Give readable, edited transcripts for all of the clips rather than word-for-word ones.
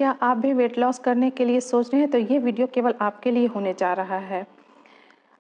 क्या आप भी वेट लॉस करने के लिए सोच रहे हैं तो ये वीडियो केवल आपके लिए होने जा रहा है।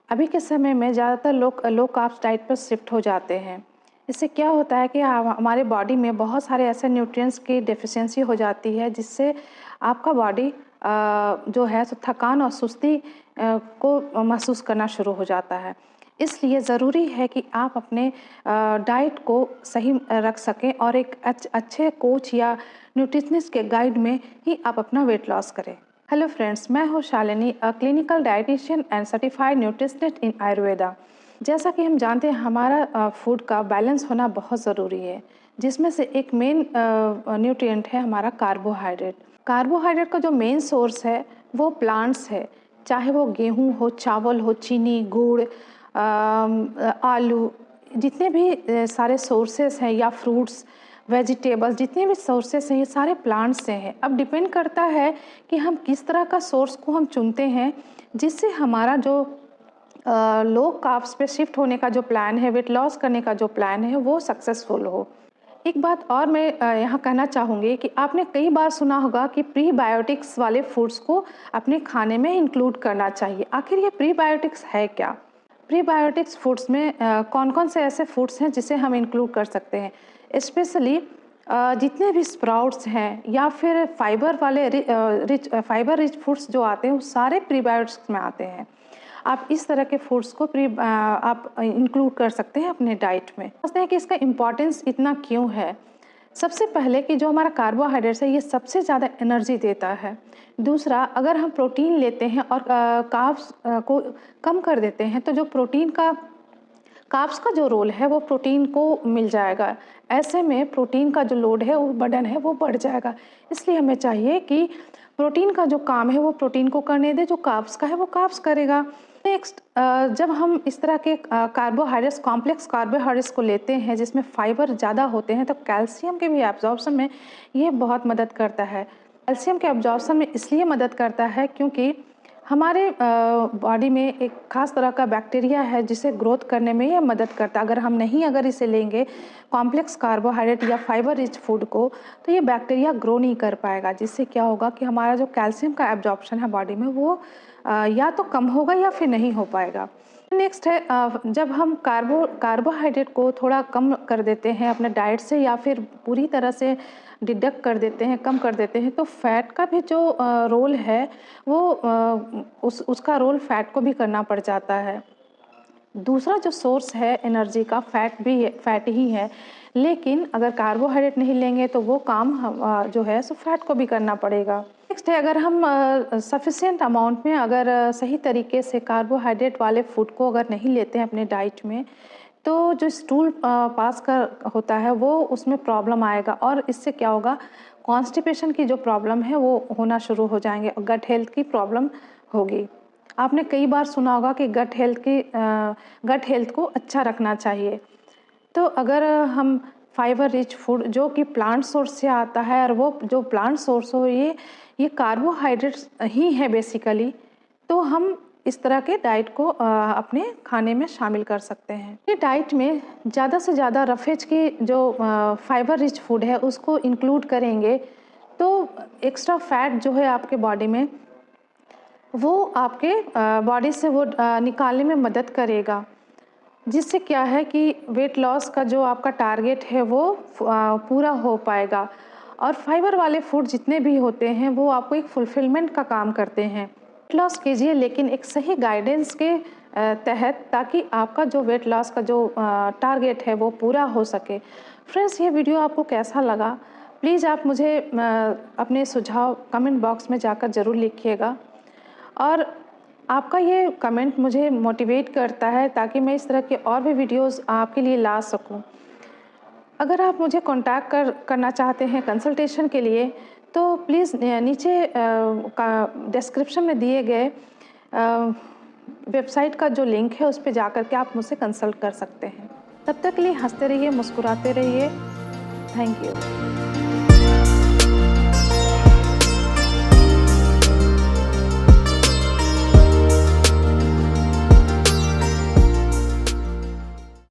अभी के समय में ज़्यादातर लोग लो कार्ब्स डाइट पर शिफ्ट हो जाते हैं। इससे क्या होता है कि हमारे बॉडी में बहुत सारे ऐसे न्यूट्रिएंट्स की डेफिशिएंसी हो जाती है जिससे आपका बॉडी जो है सो थकान और सुस्ती को महसूस करना शुरू हो जाता है। इसलिए ज़रूरी है कि आप अपने डाइट को सही रख सकें और एक अच्छे कोच या न्यूट्रिशनिस्ट के गाइड में ही आप अपना वेट लॉस करें। हेलो फ्रेंड्स, मैं हूँ Shalini, clinical dietitian and certified nutritionist in Ayurveda. जैसा कि हम जानते हैं हमारा फूड का बैलेंस होना बहुत ज़रूरी है, जिसमें से एक मेन न्यूट्रिएंट है हमारा कार्बोहाइड्रेट। कार्बोहाइड्रेट का जो मेन सोर्स है वो प्लांट्स है, चाहे वो गेहूँ हो, चावल हो, चीनी, गुड़, आलू, जितने भी सारे सोर्सेस हैं या फ्रूट्स, वेजिटेबल्स, जितने भी सोर्सेस हैं ये सारे प्लांट्स से हैं। अब डिपेंड करता है कि हम किस तरह का सोर्स को हम चुनते हैं जिससे हमारा जो लो कार्ब्स पे शिफ्ट होने का जो प्लान है, वेट लॉस करने का जो प्लान है वो सक्सेसफुल हो। एक बात और मैं यहाँ कहना चाहूँगी कि आपने कई बार सुना होगा कि प्रीबायोटिक्स वाले फूड्स को अपने खाने में इंक्लूड करना चाहिए। आखिर ये प्रीबायोटिक्स है क्या? प्रीबायोटिक्स फूड्स में कौन कौन से ऐसे फूड्स हैं जिसे हम इंक्लूड कर सकते हैं? स्पेशली जितने भी स्प्राउट्स हैं या फिर फाइबर रिच फूड्स जो आते हैं वो सारे प्रीबायोटिक्स में आते हैं। आप इस तरह के फूड्स को आप इंक्लूड कर सकते हैं अपने डाइट में। समझते हैं कि इसका इम्पॉर्टेंस इतना क्यों है। सबसे पहले कि जो हमारा कार्बोहाइड्रेट्स है ये सबसे ज़्यादा एनर्जी देता है। दूसरा, अगर हम प्रोटीन लेते हैं और कार्ब्स को कम कर देते हैं तो जो कार्ब्स का जो रोल है वो प्रोटीन को मिल जाएगा। ऐसे में प्रोटीन का जो लोड है, वो बर्डन है, वो बढ़ जाएगा। इसलिए हमें चाहिए कि प्रोटीन का जो काम है वो प्रोटीन को करने दे, जो कार्ब्स का है वो कार्ब्स करेगा। नेक्स्ट, जब हम इस तरह के कार्बोहाइड्रेट्स, कॉम्प्लेक्स कार्बोहाइड्रेट्स को लेते हैं जिसमें फाइबर ज़्यादा होते हैं तो कैल्शियम के भी एब्जॉर्प्शन में ये बहुत मदद करता है। कैल्शियम के एब्जॉर्प्शन में इसलिए मदद करता है क्योंकि हमारे बॉडी में एक ख़ास तरह का बैक्टीरिया है जिसे ग्रोथ करने में ये मदद करता है। अगर इसे लेंगे कॉम्प्लेक्स कार्बोहाइड्रेट या फाइबर रिच फूड को तो ये बैक्टीरिया ग्रो नहीं कर पाएगा, जिससे क्या होगा कि हमारा जो कैल्शियम का एब्जॉर्प्शन है बॉडी में वो या तो कम होगा या फिर नहीं हो पाएगा। नेक्स्ट है, जब हम कार्बोहाइड्रेट को थोड़ा कम कर देते हैं अपने डाइट से या फिर पूरी तरह से डिडक्ट कर देते हैं, कम कर देते हैं, तो फैट का भी जो रोल है वो उसका रोल फैट को भी करना पड़ जाता है। दूसरा जो सोर्स है एनर्जी का फैट ही है, लेकिन अगर कार्बोहाइड्रेट नहीं लेंगे तो वो काम जो है सो फैट को भी करना पड़ेगा। नेक्स्ट है, अगर हम सफिशिएंट अमाउंट में सही तरीके से कार्बोहाइड्रेट वाले फूड को अगर नहीं लेते हैं अपने डाइट में तो जो स्टूल पास कर होता है वो उसमें प्रॉब्लम आएगा और इससे क्या होगा, कॉन्स्टिपेशन की जो प्रॉब्लम है वो होना शुरू हो जाएंगे और गट हेल्थ की प्रॉब्लम होगी। आपने कई बार सुना होगा कि गट हेल्थ को अच्छा रखना चाहिए। तो अगर हम फाइबर रिच फूड जो कि प्लांट सोर्स से आता है और वो जो प्लांट सोर्स हो ये कार्बोहाइड्रेट्स ही है बेसिकली, तो हम इस तरह के डाइट को अपने खाने में शामिल कर सकते हैं। ये डाइट में ज़्यादा से ज़्यादा रफेज की जो फाइबर रिच फूड है उसको इंक्लूड करेंगे तो एक्स्ट्रा फैट जो है आपके बॉडी में वो आपके बॉडी से वो निकालने में मदद करेगा, जिससे क्या है कि वेट लॉस का जो आपका टारगेट है वो पूरा हो पाएगा। और फाइबर वाले फूड जितने भी होते हैं वो आपको एक फुलफिलमेंट का काम करते हैं। वेट लॉस कीजिए लेकिन एक सही गाइडेंस के तहत, ताकि आपका जो वेट लॉस का जो टारगेट है वो पूरा हो सके। फ्रेंड्स, ये वीडियो आपको कैसा लगा प्लीज़ आप मुझे अपने सुझाव कमेंट बॉक्स में जाकर ज़रूर लिखिएगा और आपका ये कमेंट मुझे मोटिवेट करता है ताकि मैं इस तरह के और भी वीडियोस आपके लिए ला सकूं। अगर आप मुझे कांटेक्ट करना चाहते हैं कंसल्टेशन के लिए तो प्लीज़ नीचे डिस्क्रिप्शन में दिए गए वेबसाइट का जो लिंक है उस पर जाकर के आप मुझसे कंसल्ट कर सकते हैं। तब तक के लिए हंसते रहिए, मुस्कुराते रहिए। Thank you.